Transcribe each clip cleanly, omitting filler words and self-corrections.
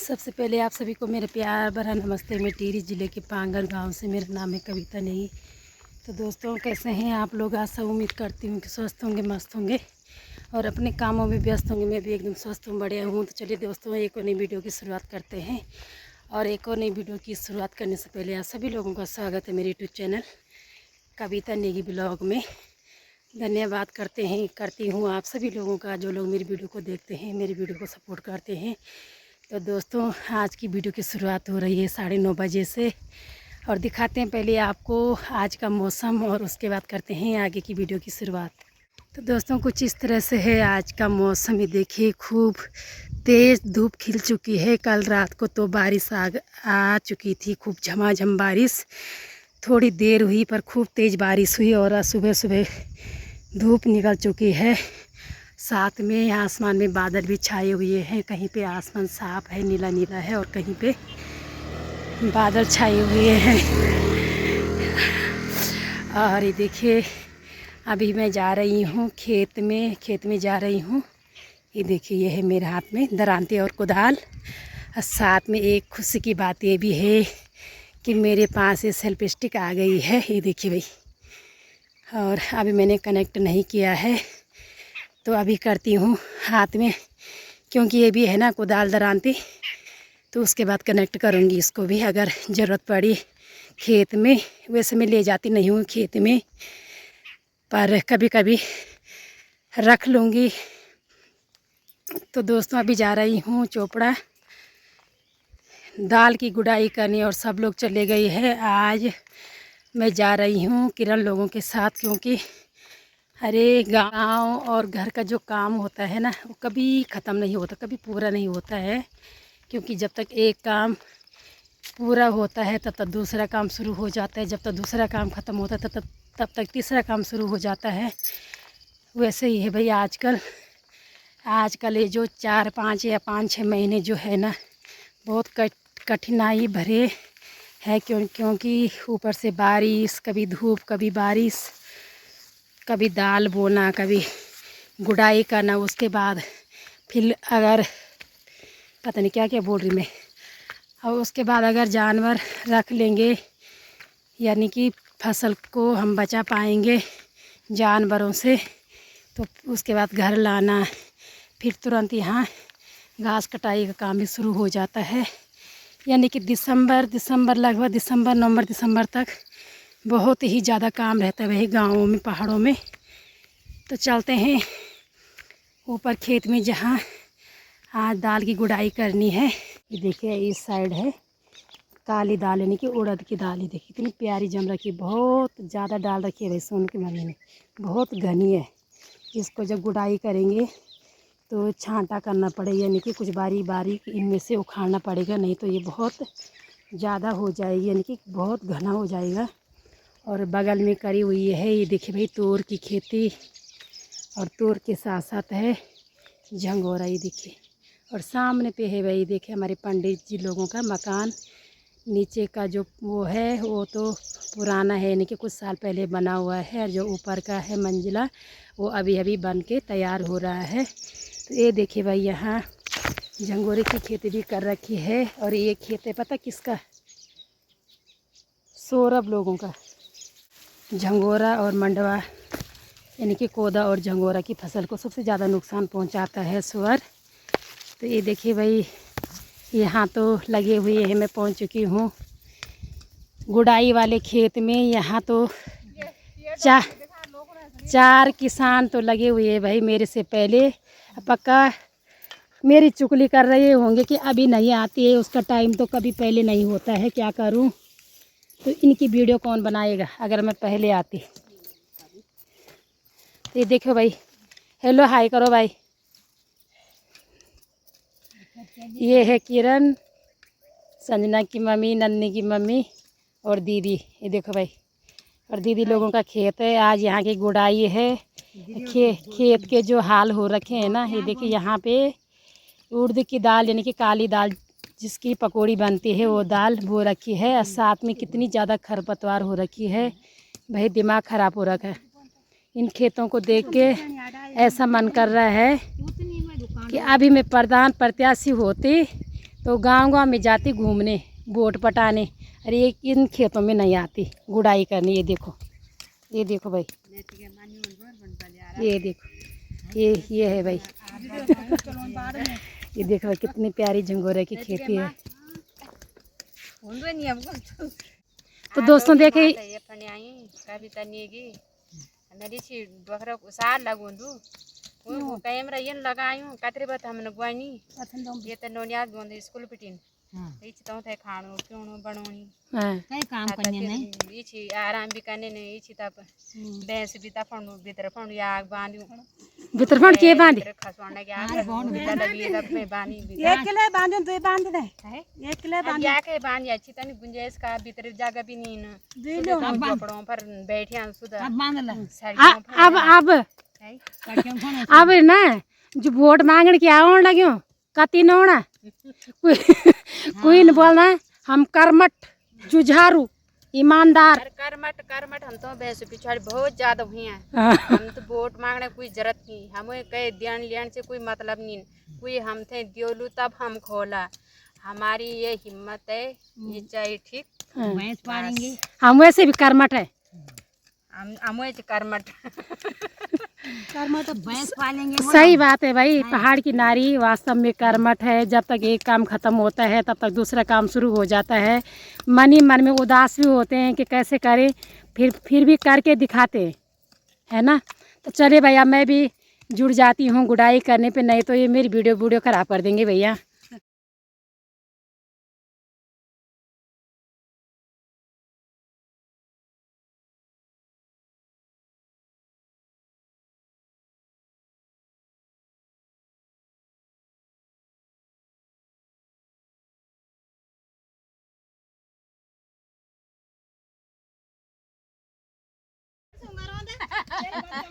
सबसे पहले आप सभी को मेरा प्यार भरा नमस्ते। मैं टिहरी ज़िले के पांगर गांव से, मेरा नाम है कविता नहीं। तो दोस्तों कैसे हैं आप लोग? आज सब उम्मीद करती हूँ कि स्वस्थ होंगे, मस्त होंगे और अपने कामों में व्यस्त होंगे। मैं भी एकदम स्वस्थ हूँ, बढ़िया हूँ। तो चलिए दोस्तों, एक और नई वीडियो की शुरुआत करते हैं। और एक और नई वीडियो की शुरुआत करने से पहले आप सभी लोगों का स्वागत है मेरे यूट्यूब चैनल कविता नेगी ब्लॉग में। धन्यवाद करती हूँ आप सभी लोगों का, जो लोग मेरी वीडियो को देखते हैं, मेरी वीडियो को सपोर्ट करते हैं। तो दोस्तों, आज की वीडियो की शुरुआत हो रही है 9:30 बजे से और दिखाते हैं पहले आपको आज का मौसम और उसके बाद करते हैं आगे की वीडियो की शुरुआत। तो दोस्तों, कुछ इस तरह से है आज का मौसम। ये देखिए, खूब तेज़ धूप खिल चुकी है। कल रात को तो बारिश आ चुकी थी, खूब झमाझम बारिश। थोड़ी देर हुई पर खूब तेज़ बारिश हुई और सुबह सुबह धूप निकल चुकी है। साथ में आसमान में बादल भी छाए हुए हैं। कहीं पे आसमान साफ है, नीला नीला है, और कहीं पे बादल छाए हुए हैं। और ये देखिए, अभी मैं जा रही हूँ खेत में जा रही हूँ। ये देखिए, ये है मेरे हाथ में दरांती और कुदाल। और साथ में एक खुशी की बात ये भी है कि मेरे पास ये सेल्फ स्टिक आ गई है। ये देखिए भाई, और अभी मैंने कनेक्ट नहीं किया है, तो अभी करती हूँ हाथ में, क्योंकि ये भी है ना कुदाल दरांती। तो उसके बाद कनेक्ट करूँगी इसको भी, अगर ज़रूरत पड़ी खेत में। वैसे मैं ले जाती नहीं हूँ खेत में, पर कभी कभी रख लूँगी। तो दोस्तों, अभी जा रही हूँ चोपड़ा दाल की गुड़ाई करनी, और सब लोग चले गए हैं। आज मैं जा रही हूँ किरण लोगों के साथ, क्योंकि अरे गांव और घर का जो काम होता है ना, वो कभी ख़त्म नहीं होता, कभी पूरा नहीं होता है। क्योंकि जब तक एक काम पूरा होता है तब तक दूसरा काम शुरू हो जाता है, जब तक दूसरा काम ख़त्म होता है तब तक तीसरा काम शुरू हो जाता है। वैसे ही है भाई आजकल ये जो 4-5 या 5-6 महीने जो है ना, बहुत कठिनाई भरे है। क्योंकि ऊपर से बारिश, कभी धूप, कभी बारिश, कभी दाल बोना, कभी गुड़ाई करना। उसके बाद फिर अगर पता नहीं क्या क्या बोल रही मैं, और उसके बाद अगर जानवर रख लेंगे, यानी कि फसल को हम बचा पाएंगे जानवरों से, तो उसके बाद घर लाना, फिर तुरंत यहाँ घास कटाई का काम भी शुरू हो जाता है। यानी कि दिसंबर लगभग नवंबर दिसंबर तक बहुत ही ज़्यादा काम रहता है वही गाँवों में, पहाड़ों में। तो चलते हैं ऊपर खेत में, जहाँ आज दाल की गुड़ाई करनी है। ये देखिए, इस साइड है काली दाल, यानी कि उड़द की दाल। ही देखिए इतनी प्यारी जम रखी है, बहुत ज़्यादा डाल रखी है भाई सोनू की मम्मी ने, बहुत घनी है। इसको जब गुड़ाई करेंगे तो छांटा करना पड़ेगा, यानी कि कुछ बारीक बारीक इनमें से उखाड़ना पड़ेगा, नहीं तो ये बहुत ज़्यादा हो जाएगी, यानी कि बहुत घना हो जाएगा। और बगल में करी हुई है, ये देखिए भाई, तूर की खेती, और तूर के साथ साथ है झंगोरा। ये देखिए, और सामने पे है भाई, देखिए हमारे पंडित जी लोगों का मकान। नीचे का जो वो है वो तो पुराना है, यानी कि कुछ साल पहले बना हुआ है, और जो ऊपर का है मंजिला, वो अभी अभी बन के तैयार हो रहा है। तो ये देखिए भाई, यहाँ झंगोरे की खेती भी कर रखी है। और ये खेत है पता किसका? सौरभ लोगों का। झंगोरा और मंडवा, यानी कि कोदा और झंगोरा की फसल को सबसे ज़्यादा नुकसान पहुंचाता है सुअर। तो ये देखिए भाई, यहाँ तो लगे हुए हैं। मैं पहुंच चुकी हूँ गुड़ाई वाले खेत में। यहाँ तो 4 किसान तो लगे हुए हैं भाई मेरे से पहले। पक्का मेरी चुगली कर रहे होंगे कि अभी नहीं आती है, उसका टाइम तो कभी पहले नहीं होता है। क्या करूँ, तो इनकी वीडियो कौन बनाएगा अगर मैं पहले आती। तो ये देखो भाई, हेलो हाय करो भाई। ये है किरण, संजना की मम्मी, नन्नी की मम्मी और दीदी। ये देखो भाई, और दीदी लोगों का खेत है। आज यहाँ की गुड़ाई है। खेत के जो हाल हो रखे हैं ना, ये देखिए, यहाँ पे उड़द की दाल, यानी कि काली दाल जिसकी पकौड़ी बनती है, वो दाल बो रखी है। और साथ में कितनी ज़्यादा खरपतवार हो रखी है भाई, दिमाग ख़राब हो रखा है। इन खेतों को देख के ऐसा मन कर रहा है कि अभी मैं प्रधान प्रत्याशी होती तो गांव गांव में जाती घूमने, बोट पटाने। अरे ये इन खेतों में नहीं आती गुड़ाई करनी। ये देखो भाई, ये देखो, ये है भाई। ये देखो भाई, कितनी प्यारी झंगोरे की खेती है। तो दोस्तों देखे कैमरा ये लगायूं कतरे बत हमने गुआनी ये तो नोनिया दोंद स्कूल पिटिन इच तो थे खाणो क्यों बनोनी कई काम करने नहीं इच आराम भी करने नहीं इच तब भैंस भी तफण भीतर फण या बांधू भीतर फण के बांधी खसवाने के आग भीतर लगी तब में बांधी एक किले बांधो तो बांध दे है एक किले बांध या के बांध अच्छी तनी गुंजाइश का भीतर जगह भी नहीं न दे लो झोपड़ों पर बैठे हम सुधा अब बांध ले अब ना जो वोट मांगने की आवन लग्यो कति न होना कोई न बोलना हम कर्मठ जुझारू ईमानदार कर्मठ हम तो भैंस पिछाड़ी बहुत ज्यादा हुई हैं। हम तो वोट मांगने कोई जरूरत नहीं, हमें कई देन लेन से कोई मतलब नहीं, कोई हम थे दियोलू तब हम खोला। हमारी ये हिम्मत है, ये चाहिए ठीक भैंस पालेंगे हम वैसे भी कर्मठ है। हम कर्मठ भैंस पालेंगे। सही बात है भाई, पहाड़ की नारी वास्तव में कर्मठ है। जब तक एक काम खत्म होता है तब तक दूसरा काम शुरू हो जाता है। मन ही मन में उदास भी होते हैं कि कैसे करें, फिर भी करके दिखाते है ना। तो चलिए भैया, मैं भी जुड़ जाती हूँ गुड़ाई करने पे, नहीं तो ये मेरी वीडियो खराब कर देंगे भैया।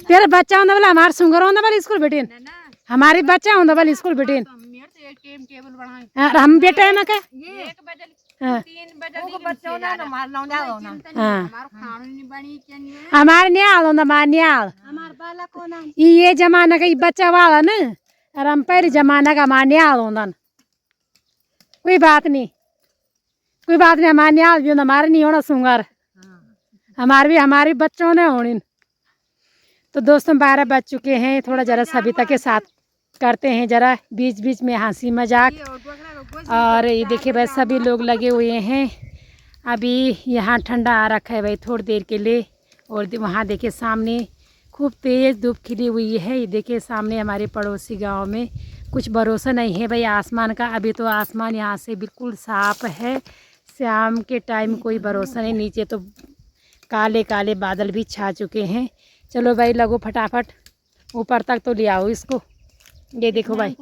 तेरा बच्चा होने वाला हमारे सुंगर होने वाला स्कूल बेटीन हमारी बच्चा होने वाला स्कूल बेटीन हम बेटे है ना क्या हमारे न्याल होना हमारे न्याल ये जमाना का बच्चा वाला ना और हम पहले जमाना का हमारे न्याल होना। कोई बात नहीं हमारे न्याल भी होना, हमारे नहीं होना सुंगर, हमारे बच्चों ने होनी। तो दोस्तों 12 बज चुके हैं, थोड़ा जरा सविता के साथ करते हैं जरा बीच बीच में हंसी मजाक। और ये देखिए भाई सभी लोग लगे हुए हैं। अभी यहाँ ठंडा आ रखा है भाई थोड़ी देर के लिए। और वहाँ देखिए सामने खूब तेज़ धूप खिली हुई है। ये देखिए सामने हमारे पड़ोसी गांव में कुछ भरोसा नहीं है भाई आसमान का। अभी तो आसमान यहाँ से बिल्कुल साफ है, शाम के टाइम कोई भरोसा नहीं, नीचे तो काले काले बादल भी छा चुके हैं। चलो भाई लगो फटाफट ऊपर तक तो ले आओ इसको। ये देखो भाई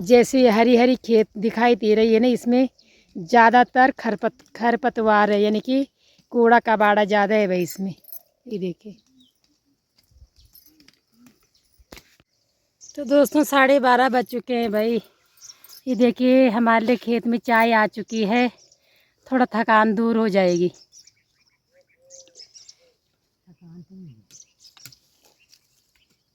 जैसे हरी हरी खेत दिखाई दे रही है ना, इसमें ज़्यादातर खरपतवार है, यानी कि कूड़ा कबाड़ा ज़्यादा है भाई इसमें। ये देखिए तो दोस्तों 12:30 बज चुके हैं भाई। ये देखिए हमारे लिए खेत में चाय आ चुकी है, थोड़ा थकान दूर हो जाएगी।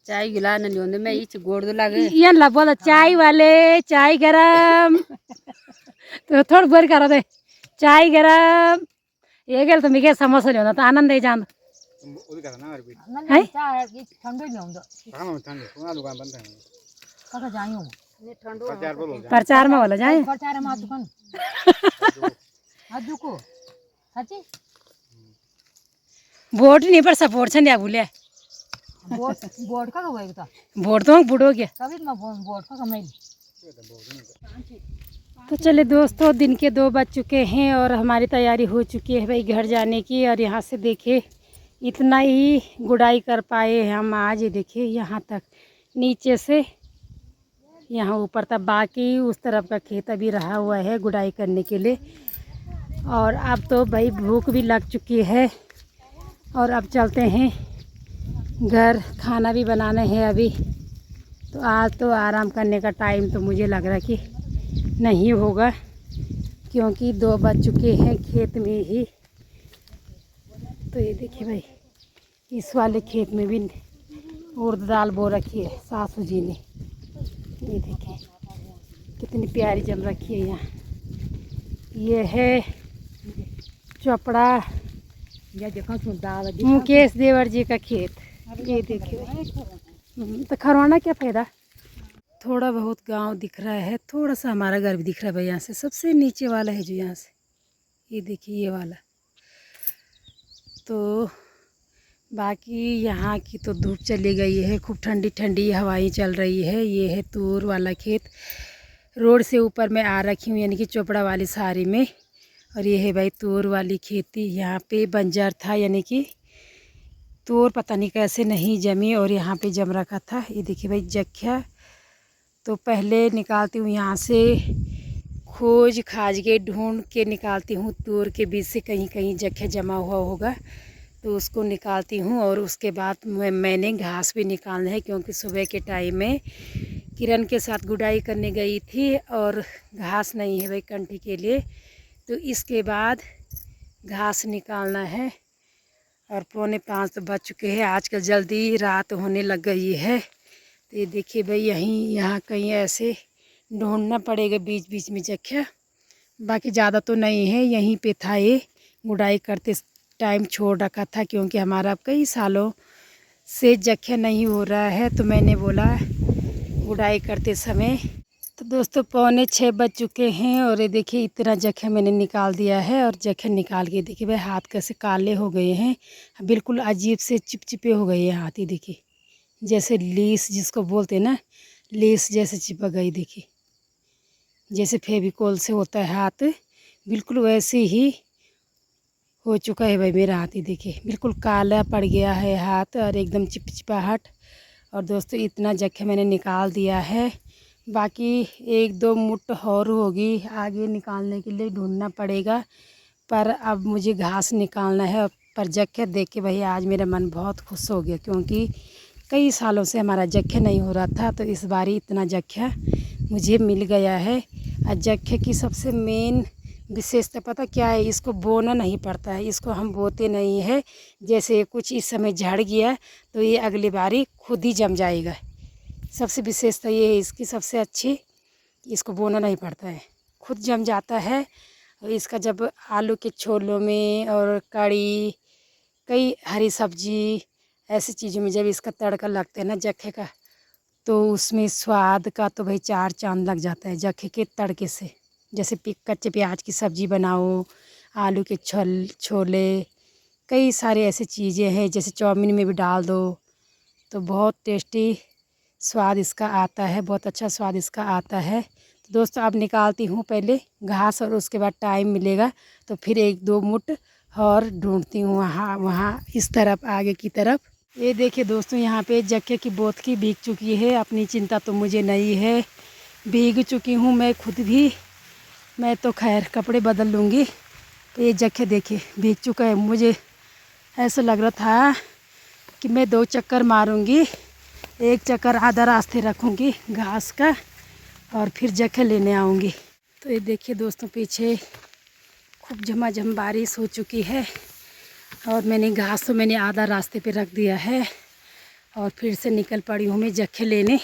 चाय गिला नहीं मैं इच गोड़ दो लगे ये ला बोला चाय वाले चाय गरम तो थोड़ा बोर करो दे चाय गरम ये गेल तो मिगे समोसा ले तो आनंद है जान है ठंडो नहीं होंगे कहां ठंडो कोना दुकान बंद है कहां जाइयो ने ठंडो प्रचार में वाला जाए प्रचार में दुकान आज को सच्ची वोट नहीं पर सपोर्ट छन या भूले वोट का होएगा वोट तो बुढ़ो गया कभी ना वोट का कमाई। तो चले दोस्तों दिन के 2 बज चुके हैं और हमारी तैयारी हो चुकी है भाई घर जाने की। और यहाँ से देखिए इतना ही गुड़ाई कर पाए हम आज। ये देखिए यहाँ तक नीचे से यहाँ ऊपर तक, बाकी उस तरफ का खेत अभी रहा हुआ है गुड़ाई करने के लिए। और अब तो भाई भूख भी लग चुकी है और अब चलते हैं घर, खाना भी बनाना है अभी। तो आज तो आराम करने का टाइम तो मुझे लग रहा कि नहीं होगा, क्योंकि 2 बज चुके हैं खेत में ही। तो ये देखिए भाई इस वाले खेत में भी उड़द दाल बो रखी है सासू जी ने। ये देखिए कितनी प्यारी जम रखी है यहाँ। ये है चोपड़ा मुकेश देवर जी का खेत। ये देखिए तो खरवाना क्या फ़ायदा। थोड़ा बहुत गांव दिख रहा है, थोड़ा सा हमारा घर भी दिख रहा है भाई। यहाँ से सबसे नीचे वाला है जो यहाँ से, ये देखिए ये वाला। तो बाकी यहाँ की तो धूप चली गई है, खूब ठंडी ठंडी हवाएं चल रही है। ये है तूर वाला खेत, रोड से ऊपर मैं आ रखी हूँ यानी कि चोपड़ा वाली सारी में। और ये है भाई तूर वाली खेती। यहाँ पे बंजर था यानी कि तूर पता नहीं कैसे नहीं जमी और यहाँ पे जम रखा था। ये देखिए भाई जख्या। तो पहले निकालती हूँ यहाँ से, खोज खाज के ढूंढ के निकालती हूँ तूर के बीच से, कहीं कहीं जख्या जमा हुआ होगा तो उसको निकालती हूँ। और उसके बाद मैंने घास भी निकालना है, क्योंकि सुबह के टाइम में किरण के साथ गुड़ाई करने गई थी और घास नहीं है भाई कंठी के लिए, तो इसके बाद घास निकालना है। और 4:45 तो बज चुके हैं, आजकल जल्दी रात होने लग गई है। तो ये देखिए भाई यहाँ कहीं ऐसे ढूंढना पड़ेगा बीच बीच में जख्या। बाकी ज़्यादा तो नहीं है, यहीं पे था ये, गुड़ाई करते टाइम छोड़ रखा था, क्योंकि हमारा कई सालों से जख्या नहीं हो रहा है। तो मैंने बोला गुड़ाई करते समय। तो दोस्तों 5:45 बज चुके हैं और ये देखिए इतना जख्या मैंने निकाल दिया है। और जख्या निकाल के देखिए भाई हाथ कैसे काले हो गए हैं, बिल्कुल अजीब से चिपचिपे हो गए हैं हाथ। ही देखिए जैसे लीस जिसको बोलते हैं ना, लीस जैसे चिपक गई। देखिए जैसे फेविकोल से होता है हाथ, बिल्कुल वैसे ही हो चुका है भाई मेरा हाथ। ही देखिए बिल्कुल काला पड़ गया है हाथ और एकदम चिपचिपाहट। और दोस्तों इतना जख्या मैंने निकाल दिया है, बाकी 1-2 मुट्ठ और होगी, आगे निकालने के लिए ढूंढना पड़ेगा। पर अब मुझे घास निकालना है। पर जख्या देख के भाई आज मेरा मन बहुत खुश हो गया, क्योंकि कई सालों से हमारा जख्या नहीं हो रहा था। तो इस बारी इतना जख्या मुझे मिल गया है। और जख्या की सबसे मेन विशेषता पता क्या है, इसको बोना नहीं पड़ता है, इसको हम बोते नहीं है। जैसे कुछ इस समय झड़ गया तो ये अगली बारी खुद ही जम जाएगा। सबसे विशेषता ये है इसकी सबसे अच्छी, इसको बोना नहीं पड़ता है, खुद जम जाता है। और इसका जब आलू के छोलों में और कड़ी, कई हरी सब्जी ऐसी चीज़ों में जब इसका तड़का लगता है ना जख्या का, तो उसमें स्वाद का तो भाई 4 चांद लग जाता है जख्या के तड़के से। जैसे कच्चे प्याज की सब्ज़ी बनाओ, आलू के छोले, कई सारे ऐसे चीज़ें हैं, जैसे चाउमीन में भी डाल दो तो बहुत टेस्टी स्वाद इसका आता है, बहुत अच्छा स्वाद इसका आता है। तो दोस्तों अब निकालती हूँ पहले घास और उसके बाद टाइम मिलेगा तो फिर 1-2 मुट्ठ और ढूंढती हूँ वहाँ इस तरफ आगे की तरफ। ये देखिए दोस्तों यहाँ पे जख्या की बोतकी भीग चुकी है, अपनी चिंता तो मुझे नहीं है, भीग चुकी हूँ मैं खुद भी। मैं तो खैर कपड़े बदल लूँगी। तो ये जख्या देखिए भीग चुका है, मुझे ऐसा लग रहा था कि मैं 2 चक्कर मारूँगी, 1 चक्कर आधा रास्ते रखूँगी घास का और फिर जख्या लेने आऊँगी। तो ये देखिए दोस्तों पीछे खूब झमाझम बारिश हो चुकी है और मैंने घास तो मैंने आधा रास्ते पे रख दिया है और फिर से निकल पड़ी हूँ मैं जख्या लेने,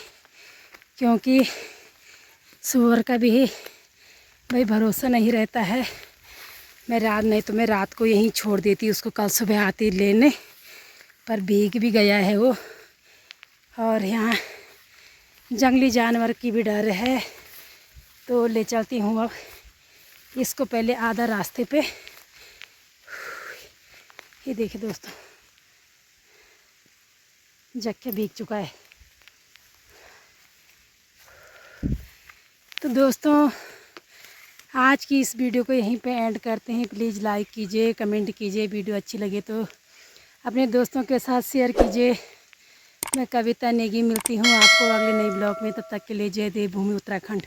क्योंकि सुअर का भी भाई भरोसा नहीं रहता है। मैं रात को यहीं छोड़ देती, उसको कल सुबह आती लेने, पर भीग भी गया है वो। और यहाँ जंगली जानवर की भी डर है, तो ले चलती हूँ अब इसको पहले आधा रास्ते पे। ये देखिए दोस्तों जख्या भीग चुका है। तो दोस्तों आज की इस वीडियो को यहीं पे एंड करते हैं। प्लीज़ लाइक कीजिए, कमेंट कीजिए, वीडियो अच्छी लगे तो अपने दोस्तों के साथ शेयर कीजिए। मैं कविता नेगी मिलती हूँ आपको अगले नए ब्लॉग में, तब तक के लिए जय देवभूमि उत्तराखंड।